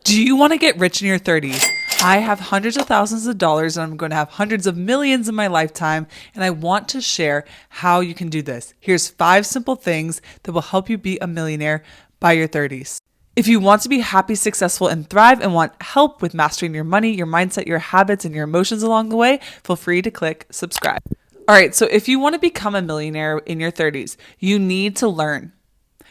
Do you want to get rich in your 30s? I have hundreds of thousands of dollars and I'm going to have hundreds of millions in my lifetime, and I want to share how you can do this. Here's 5 simple things that will help you be a millionaire by your 30s. If you want to be happy, successful, and thrive and want help with mastering your money, your mindset, your habits, and your emotions along the way, feel free to click subscribe. All right, so if you want to become a millionaire in your 30s, you need to learn.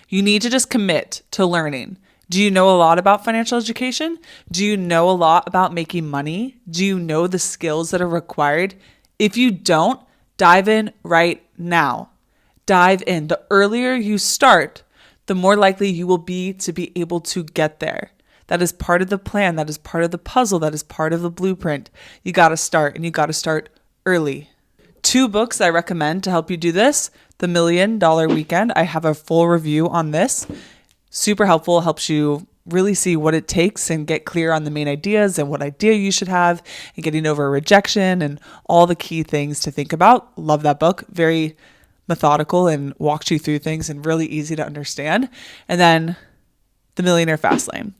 You need to just commit to learning. Do you know a lot about financial education? Do you know a lot about making money? Do you know the skills that are required? If you don't, dive in right now. Dive in. The earlier you start, the more likely you will be to be able to get there. That is part of the plan. That is part of the puzzle. That is part of the blueprint. You got to start, and you got to start early. 2 books I recommend to help you do this. The $1 Million Weekend. I have a full review on this. Super helpful, helps you really see what it takes and get clear on the main ideas and what idea you should have and getting over rejection and all the key things to think about. Love that book. Very methodical and walks you through things and really easy to understand. And then the Millionaire Fastlane.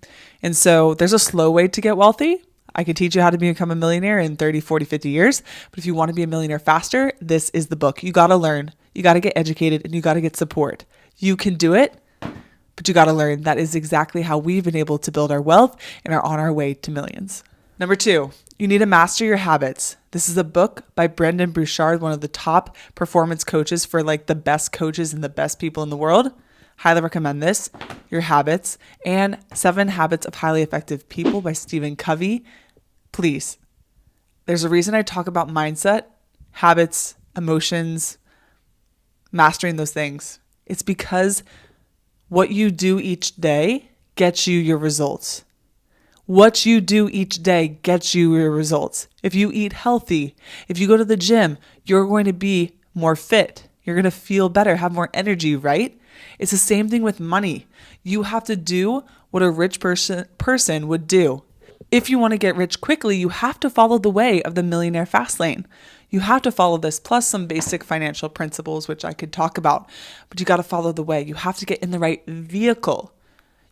And so there's a slow way to get wealthy. I could teach you how to become a millionaire in 30, 40, 50 years. But if you want to be a millionaire faster, this is the book. You got to learn. You got to get educated and you got to get support. You can do it. But you got to learn. That is exactly how we've been able to build our wealth and are on our way to millions. Number 2, you need to master your habits. This is a book by Brendon Burchard, one of the top performance coaches for like the best coaches and the best people in the world. Highly recommend this. Your Habits, and 7 Habits of Highly Effective People by Stephen Covey. Please, there's a reason I talk about mindset, habits, emotions, mastering those things. It's because what you do each day gets you your results. What you do each day gets you your results. If you eat healthy, if you go to the gym, you're going to be more fit. You're going to feel better, have more energy, right? It's the same thing with money. You have to do what a rich person would do. If you want to get rich quickly, you have to follow the way of the Millionaire Fastlane. You have to follow this, plus some basic financial principles, which I could talk about, but you got to follow the way. You have to get in the right vehicle.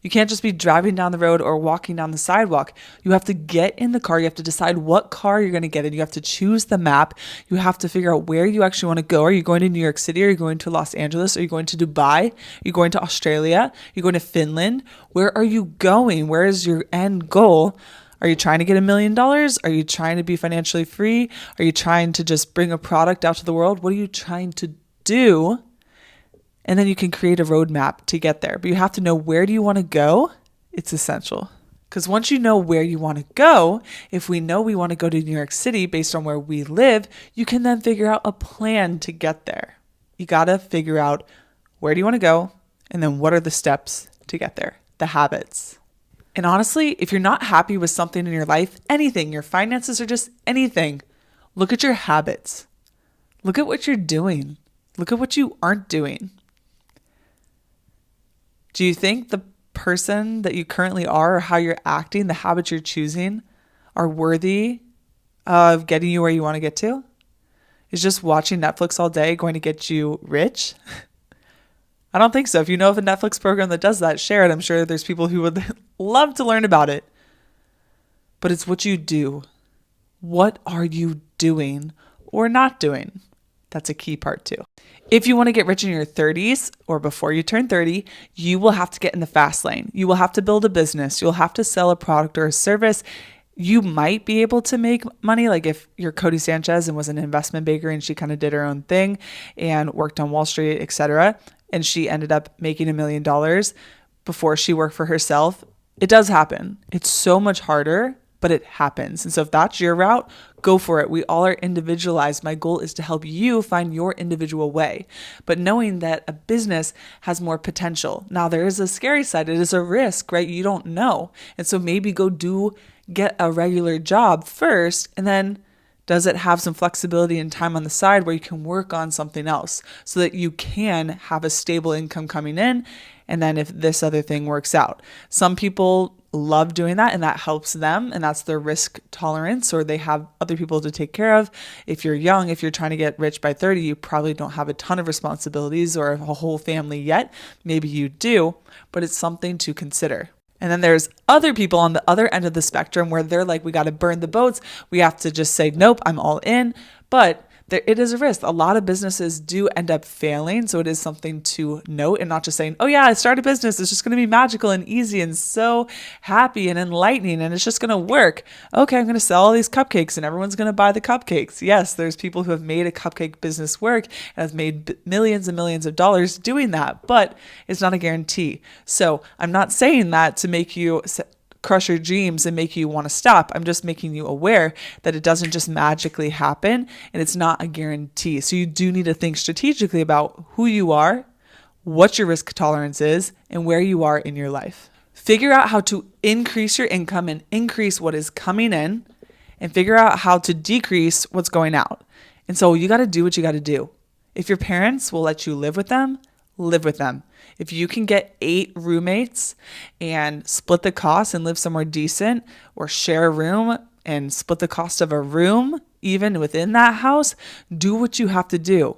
You can't just be driving down the road or walking down the sidewalk. You have to get in the car. You have to decide what car you're going to get in. You have to choose the map. You have to figure out where you actually want to go. Are you going to New York City? Are you going to Los Angeles? Are you going to Dubai? Are you going to Australia? Are you going to Finland? Where are you going? Where is your end goal? Are you trying to get $1 million? Are you trying to be financially free? Are you trying to just bring a product out to the world? What are you trying to do? And then you can create a roadmap to get there. But you have to know, where do you want to go? It's essential. Because once you know where you want to go, if we know we want to go to New York City based on where we live, you can then figure out a plan to get there. You got to figure out, where do you want to go? And then what are the steps to get there? The habits. And honestly, if you're not happy with something in your life, anything, your finances or just anything, look at your habits. Look at what you're doing. Look at what you aren't doing. Do you think the person that you currently are, or how you're acting, the habits you're choosing, are worthy of getting you where you want to get to? Is just watching Netflix all day going to get you rich? I don't think so. If you know of a Netflix program that does that, share it. I'm sure there's people who would love to learn about it. But it's what you do. What are you doing or not doing? That's a key part too. If you want to get rich in your 30s or before you turn 30, you will have to get in the fast lane. You will have to build a business. You'll have to sell a product or a service. You might be able to make money, like if you're Cody Sanchez and was an investment banker and she kind of did her own thing and worked on Wall Street, etc., and she ended up making $1 million before she worked for herself. It does happen. It's so much harder, but it happens. And so if that's your route, go for it. We all are individualized. My goal is to help you find your individual way, but knowing that a business has more potential. Now, there is a scary side. It is a risk, right? You don't know. And so maybe get a regular job first, and then does it have some flexibility and time on the side where you can work on something else so that you can have a stable income coming in? And then if this other thing works out, some people love doing that and that helps them, and that's their risk tolerance, or they have other people to take care of. If you're young, if you're trying to get rich by 30, you probably don't have a ton of responsibilities or a whole family yet. Maybe you do, but it's something to consider. And then there's other people on the other end of the spectrum where they're like, we got to burn the boats. We have to just say, nope, I'm all in. But it is a risk. A lot of businesses do end up failing. So it is something to note, and not just saying, oh yeah, I started a business. It's just going to be magical and easy and so happy and enlightening, and it's just going to work. Okay, I'm going to sell all these cupcakes and everyone's going to buy the cupcakes. Yes, there's people who have made a cupcake business work and have made millions and millions of dollars doing that, but it's not a guarantee. So I'm not saying that to make you crush your dreams and make you want to stop. I'm just making you aware that it doesn't just magically happen, and it's not a guarantee. So you do need to think strategically about who you are, what your risk tolerance is, and where you are in your life. Figure out how to increase your income and increase what is coming in, and figure out how to decrease what's going out. And so you got to do what you got to do. If your parents will let you live with them, live with them. If you can get 8 roommates and split the cost and live somewhere decent, or share a room and split the cost of a room, even within that house, do what you have to do.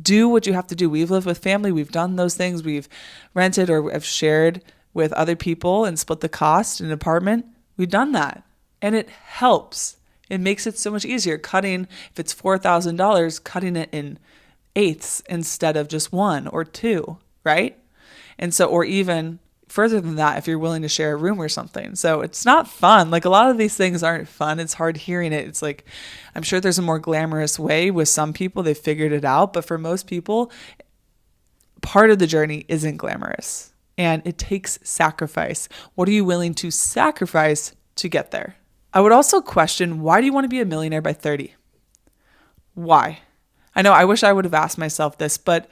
Do what you have to do. We've lived with family. We've done those things. We've rented or have shared with other people and split the cost in an apartment. We've done that. And it helps. It makes it so much easier. Cutting, if it's $4,000, cutting it in eighths instead of just 1 or 2, right? And so, or even further than that, if you're willing to share a room or something. So it's not fun. Like, a lot of these things aren't fun. It's hard hearing it. It's like, I'm sure there's a more glamorous way with some people. They've figured it out. But for most people, part of the journey isn't glamorous, and it takes sacrifice. What are you willing to sacrifice to get there? I would also question, why do you want to be a millionaire by 30? Why? I know I wish I would have asked myself this, but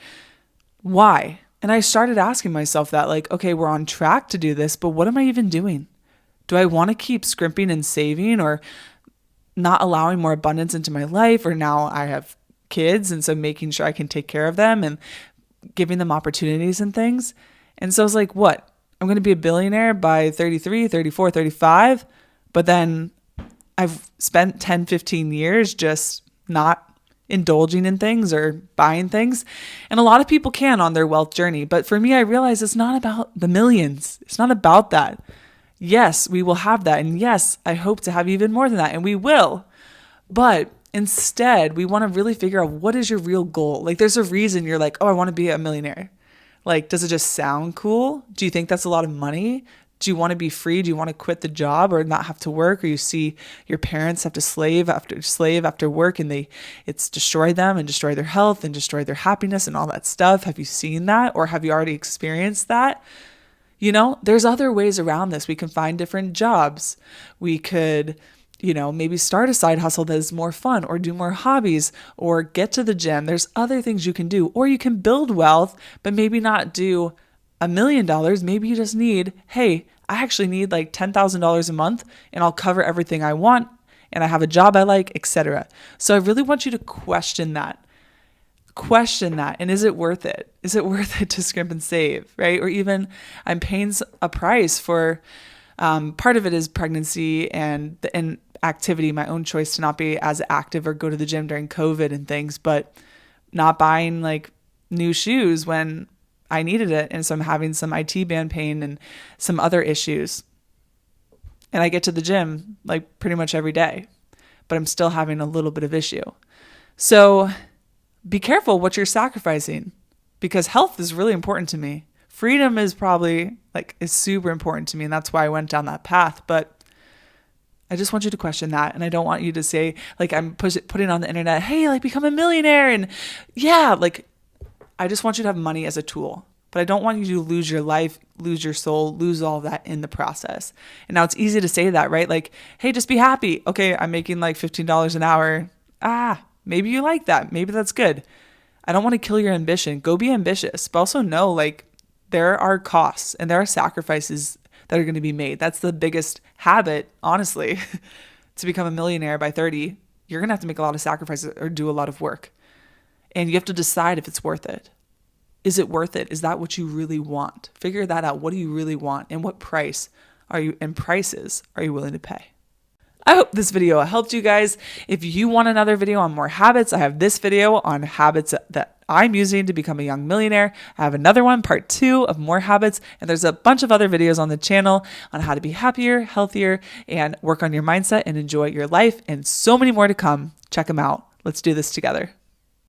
why? And I started asking myself that, like, okay, we're on track to do this, but what am I even doing? Do I want to keep scrimping and saving, or not allowing more abundance into my life? Or now I have kids, and so making sure I can take care of them and giving them opportunities and things. And so I was like, what? I'm going to be a billionaire by 33, 34, 35, but then I've spent 10, 15 years just not indulging in things or buying things. And a lot of people can on their wealth journey. But for me, I realize it's not about the millions. It's not about that. Yes, we will have that. And yes, I hope to have even more than that. And we will. But instead, we want to really figure out, what is your real goal? Like, there's a reason you're like, oh, I want to be a millionaire. Like, does it just sound cool? Do you think that's a lot of money? Do you want to be free? Do you want to quit the job or not have to work? Or you see your parents have to slave after work, and it's destroy them and destroy their health and destroy their happiness and all that stuff. Have you seen that? Or have you already experienced that? You know, there's other ways around this. We can find different jobs. We could, maybe start a side hustle that is more fun, or do more hobbies, or get to the gym. There's other things you can do. Or you can build wealth, but maybe not do $1 million. Maybe you just need, hey, I actually need like $10,000 a month, and I'll cover everything I want, and I have a job I like, etc. So I really want you to question that. And is it worth it? Is it worth it to scrimp and save, right? Or even, I'm paying a price for, part of it is pregnancy and the inactivity, my own choice to not be as active or go to the gym during COVID and things, but not buying like new shoes when I needed it. And so I'm having some IT band pain and some other issues. And I get to the gym like pretty much every day, but I'm still having a little bit of issue. So be careful what you're sacrificing, because health is really important to me. Freedom is is super important to me. And that's why I went down that path. But I just want you to question that. And I don't want you to say, like, I'm putting on the internet, hey, like, become a millionaire. And yeah, like, I just want you to have money as a tool, but I don't want you to lose your life, lose your soul, lose all of that in the process. And now it's easy to say that, right? Like, hey, just be happy. Okay, I'm making like $15 an hour. Maybe you like that. Maybe that's good. I don't want to kill your ambition. Go be ambitious, but also know, like, there are costs and there are sacrifices that are going to be made. That's the biggest habit, honestly, to become a millionaire by 30. You're going to have to make a lot of sacrifices or do a lot of work. And you have to decide if it's worth it. Is it worth it? Is that what you really want? Figure that out. What do you really want? And what prices are you willing to pay? I hope this video helped you guys. If you want another video on more habits, I have this video on habits that I'm using to become a young millionaire. I have another one, part 2 of more habits, and there's a bunch of other videos on the channel on how to be happier, healthier, and work on your mindset and enjoy your life, and so many more to come. Check them out. Let's do this together.